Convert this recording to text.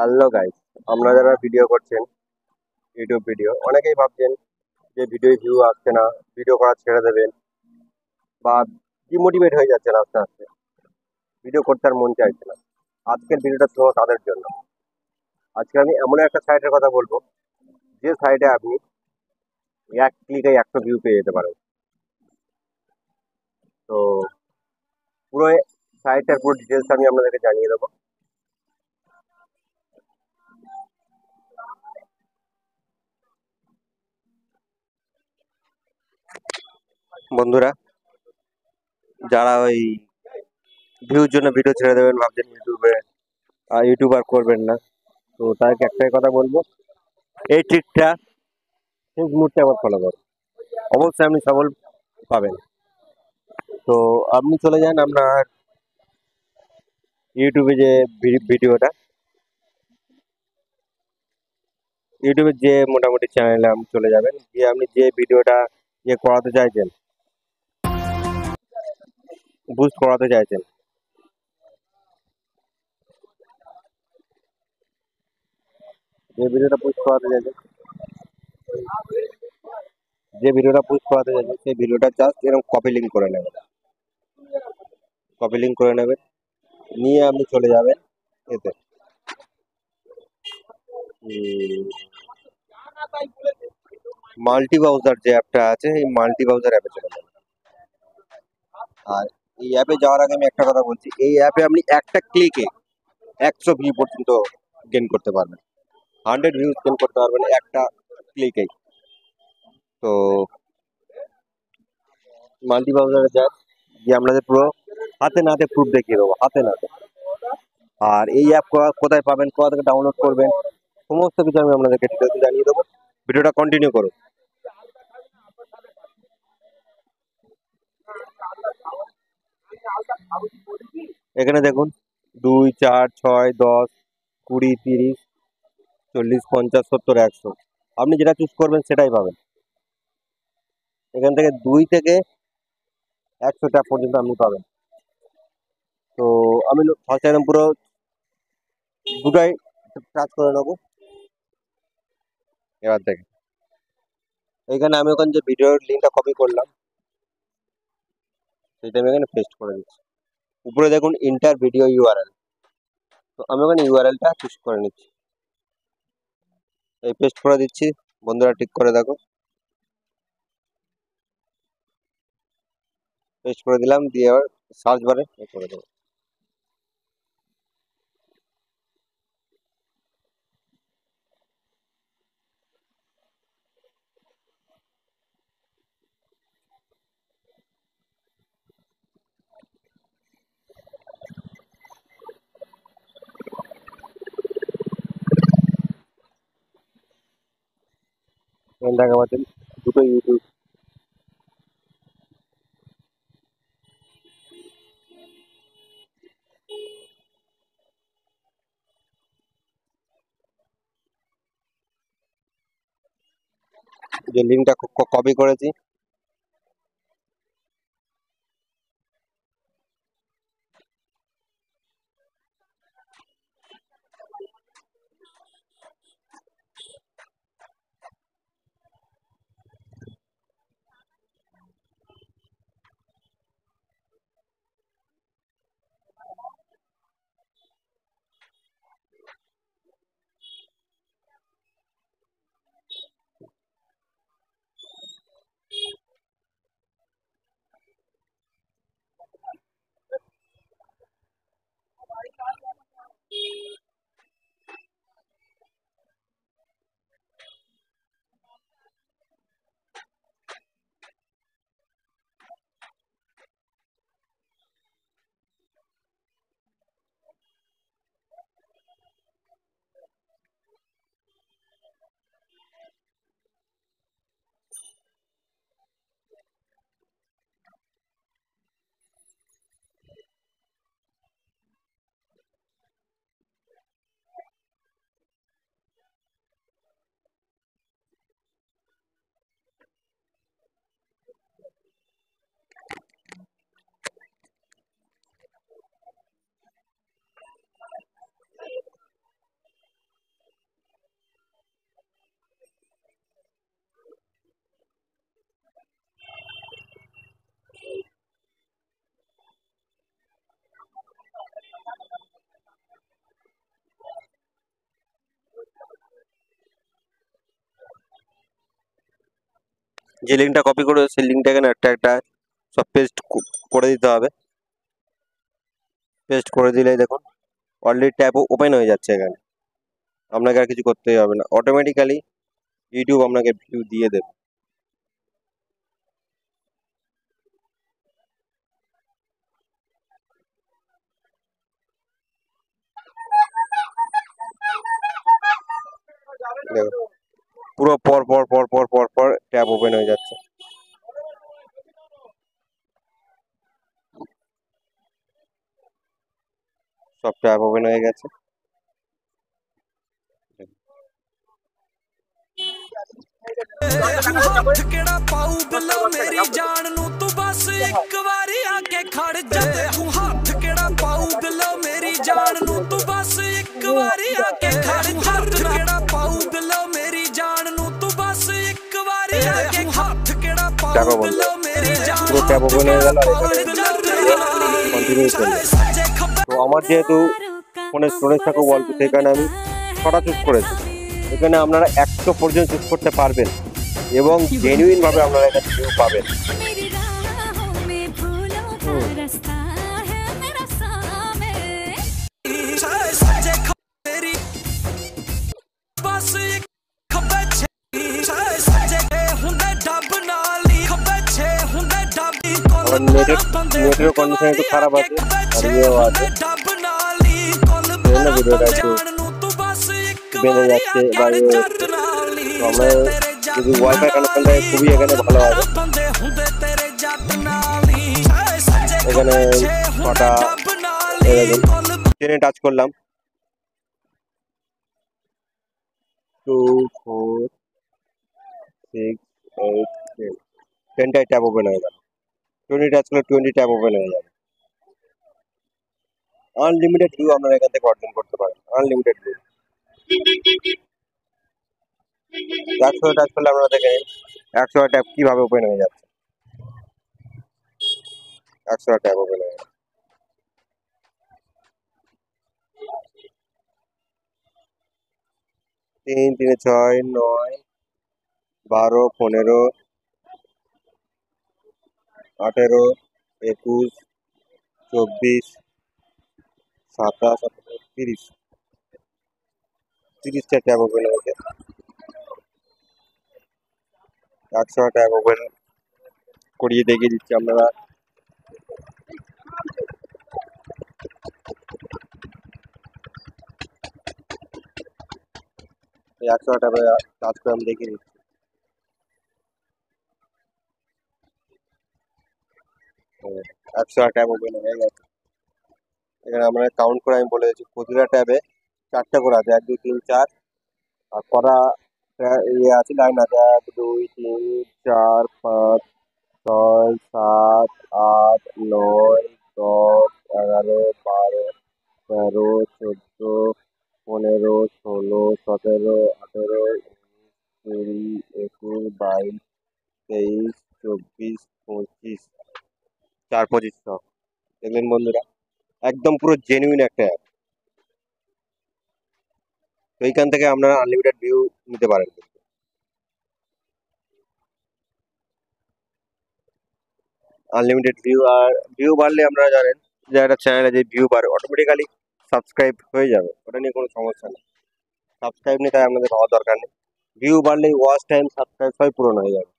Hello guys, আপনারা যারা video করছেন, ইউটিউব ভিডিও, অনেকেই ভাবছেন যে ভিডিও ভিউ আসছে না, ভিডিও করা ছেড়ে দেবেন বা ডিমোটিভেট হয়ে যাচ্ছেন আস্তে আস্তে, ভিডিও করতে আর মন চাইছে না। আজকের ভিডিওটা শুধু তাদের জন্য। আজকে আমি এমন একটা সাইটের কথা বলবো, যে সাইটে আপনি এক ক্লিকে 100 ভিউ পেয়ে যেতে পারেন। তো পুরো সাইটের পুরো ডিটেলস আমি আপনাদেরকে জানিয়ে দেবো। বন্ধুরা, যারা ওই ভিউর জন্য ভিডিও ছেড়ে দেবেন ভাবছেন, ইউটিউব আর করবেন না, তো তাদেরকে একটাই কথা বলবো, এই ট্রিকটা শেষ মুহূর্তে আবার ফলো করো, অবশ্যই আপনি সফল পাবেন। তো আপনি চলে যান আপনার ইউটিউবে, যে ভিডিওটা, ইউটিউবের যে মোটামুটি চ্যানেলে আপনি চলে যাবেন, গিয়ে আপনি যে ভিডিওটা করাতে চাইছেন, বুস্ট করাতে চাইছেন, যে ভিডিওটা বুস্ট করাতে চাইছেন, সেই ভিডিওটা জাস্ট এরকম কপি লিঙ্ক করে নেবেন। কপি লিঙ্ক করে নেবেন, নিয়ে আপনি চলে যাবেন এতে মাল্টি ব্রাউজার যে অ্যাপটা আছে, এই মাল্টি ব্রাউজার অ্যাপে চলে যাবেন। আর এই অ্যাপে যাওয়ার আগে আমি একটা কথা বলছি, এই অ্যাপে আপনি একটা ক্লিকে 100 ভিউ পর্যন্ত গেন করতে পারবেন, 100 ভিউজ গেন করতে পারবেন একটা ক্লিকেই। তো মাল্টি ব্রাউজারে যান, গিয়ে আপনাদের পুরো হাতে নাতে প্রুফ দেখিয়ে দেবো, হাতে নাতে। আর এই অ্যাপ কোথায় পাবেন, কোথা থেকে ডাউনলোড করবেন, সমস্ত কিছু আমি আপনাদেরকে ডিটেলসে জানিয়ে দেবো। ভিডিওটা কন্টিনিউ করুন। এখানে দেখুন, 2, 4, 6, 10, 20, 30, 40, 50, 70, 100, আপনি যেটা চুজ করবেন সেটাই পাবেন। এখান থেকে 2 থেকে 100টা পর্যন্ত আপনি পাবেন। তো আমি ফার্স্ট একদম পুরো দুটাই টাচ করে নেবো। এবার দেখেন, এইখানে আমি ওখানে যে ভিডিওর লিঙ্কটা কপি করলাম, সেটা আমি এখানে পেস্ট করে দিচ্ছি। উপরে দেখুন ইন্টার ভিডিও ইউআরএল, তো আমি ওখানে ইউআরএলটা চুজ করে নিচ্ছি, এই পেস্ট করে দিচ্ছি। বন্ধুরা ঠিক করে দেখো, পেস্ট করে দিলাম, দিয়ে আবার সার্চ বারে করে দেবো। এখানে দেখা পাচ্ছেন দুটো ইউটিউব, যে লিঙ্কটা কপি করেছি, যে লিঙ্কটা কপি করে সেই লিঙ্কটা এখানে একটা একটা সব পেস্ট করে দিতে হবে। পেস্ট করে দিলেই দেখুন অলরেডি ট্যাব ওপেন হয়ে যাচ্ছে। এখানে আপনাকে আর কিছু করতেই হবে না, অটোমেটিক্যালি ইউটিউব আপনাকে ভিউ দিয়ে দেবে। দেখুন পুরো পর পর পর পর পর পর ট্যাব ওপেন হয়ে যাচ্ছে। সব ট্যাব ওপেন হয়ে গেছে। ਹੱਥ ਕਿਹੜਾ ਪਾਊ ਬਿੱਲੋ ਮੇਰੀ ਜਾਨ ਨੂੰ ਤੂੰ ਬਸ ਇੱਕ ਵਾਰੀ ਆ ਕੇ ਖੜ ਜਾ ਤੂੰ ਹੱਥ ਕਿਹੜਾ ਪਾਊ ਬਿੱਲੋ ਮੇਰੀ ਜਾਨ ਨੂੰ ਤੂੰ ਬਸ ਇੱਕ ਵਾਰੀ ਆ ਕੇ ਖੜ ਜਾ ਹੱਥ ਕਿਹੜਾ ਪਾਊ ਬਿੱਲੋ ਮੇਰੀ ਜਾਨ ਨੂੰ ਤੂੰ ਬਸ ਇੱਕ ਵਾਰੀ ਆ ਕੇ ਹੱਥ ਕਿਹੜਾ ਪਾਊ ਬਿੱਲੋ ਮੇਰੀ ਜਾਨ পুরো ট্যাব ওপেন হয়ে গেল। কন্টিনিউ করবে। তো আমার যেহেতু ফোনের স্টোরেজটা খুব অল্প, সেই কারণে আমি 6টা চুজ করেছি। এখানে আপনারা 100 পর্যন্ত চুজ করতে পারবেন এবং জেনুইন ভাবে আপনারা এটা ভিউ পাবেন। আমার নেটের কন্ডিশন একটু খারাপ আছে আর ইয়েও আছে, সেজন্য ভিডিওটা একটু বেঁধে যাচ্ছে বা তো আমরা যদি ওয়াইফাই কানেকশন থাকে খুবই এখানে ভালো হবে। এখানে ছটা টেনে টাচ করলাম, 2 4 6 8 10, 10টায় ট্যাব ওপেন হয়ে গেল। 20 টাচ করলে 20 ট্যাব ওপেন হয়ে যাবে। আনলিমিটেড ভিউ আপনারা এখান থেকে অর্জন করতে পারেন, আনলিমিটেড ভিউ। 100 টাচ করলে আপনারা দেখেন 100 ট্যাব কিভাবে ওপেন হয়ে যাচ্ছে। 100 ট্যাব ওপেন হয়ে যাচ্ছে। 3 3 6 9 12 15 18 21 24 27 30 30টা ট্যাব ওপেন হয়েছে। 100 ট্যাব ওপেন করিয়ে দেখিয়ে দিচ্ছি আপনারা। এই 100 ট্যাবে কাজ করে আমি দেখিয়ে দিচ্ছি। হুম, 100 ট্যাব ওপেন হয়ে গেছে। এখানে আমরা কাউন্ট করে আমি বলে দিচ্ছি, প্রতিটা ট্যাবে 4টা করে আছে, 1 2 3 4, আর কটা ইয়ে আছে, লাইন আছে 1 2 3 4 5 6 7 8 9 10 11 12 13 14 15 16 17 18 19 20 21 22 23 24 25, 4 2500। দেখলেন বন্ধুরা, একদম পুরো জেনুইন একটা অ্যাপ। তো এইখান থেকে আপনারা আনলিমিটেড ভিউ নিতে পারেন। আনলিমিটেড ভিউ, আর ভিউ বাড়লে আপনারা জানেন যে একটা চ্যানেলে যে ভিউ বাড়ে অটোমেটিক্যালি সাবস্ক্রাইব হয়ে যাবে, ওটা নিয়ে কোনো সমস্যা নেই। সাবস্ক্রাইব নিয়ে তাই আপনাদের হওয়ার দরকার নেই, ভিউ বাড়লেই ওয়াচ টাইম সাবস্ক্রাইব সবই পূরণ হয়ে যাবে।